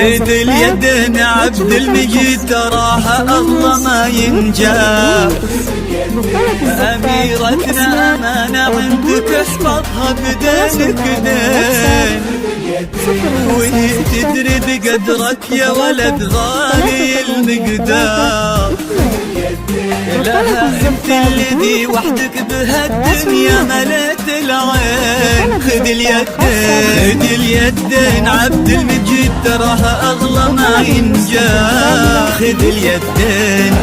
خذ اليدين عبد المجيد تراها الله ما ينجاب. أميرتنا أمانة عندك احفظها بدينك دين، وهي تدري بقدرك يا ولد غالي المقدار. لها انت الذي وحدك بهالدنيا مليت العين. خذ اليدين، خذ اليدين عبد المجيد تراها اغلى ما ينجاب. خذ اليدين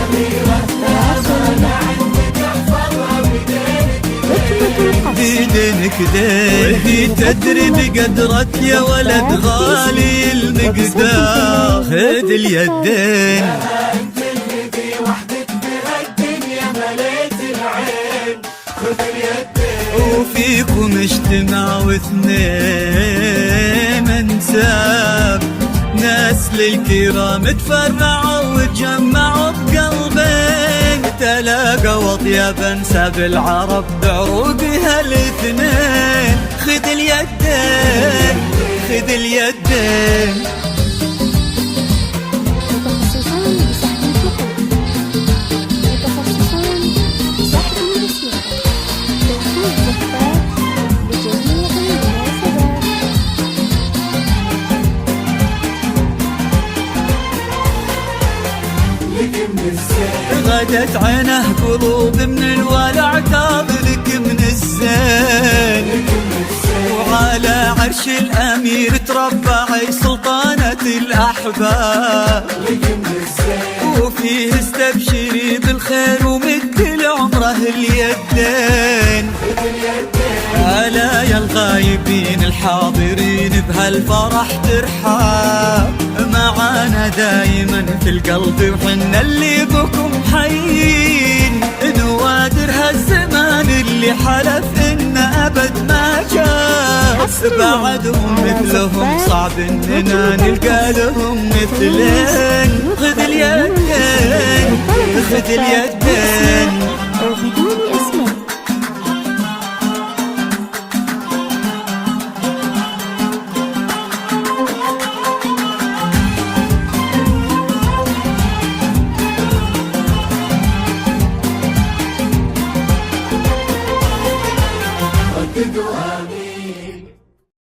بيدينك دين، وهي تدري بقدرك يا ولد غالي المقدار. خذ اليدين وفيكم اجتمعوا اثنين انساب، ناس للكرام تفرعوا وتجمعوا بقلبين. تلاقوا اطيب انساب العرب بعروقها الاثنين. خذ اليدين، خذ اليدين غدت عينه قلوب من الولع تاظلك من الزين. وعلى عرش الأمير تربعي سلطانة الأحباب. وفيه استبشري بالخير ومد لعمره اليدين. ألا يا الغايبين الحاضرين بهالفرح ترحاب. معانا دايما في القلب وحنا اللي بكم حيين. نوادر هالزمان اللي حلف إن أبد ما جاء. بعدهم مثلهم صعب إننا نلقى لهم مثلين. خذ اليدين، خذ اليدين رددوا آمين.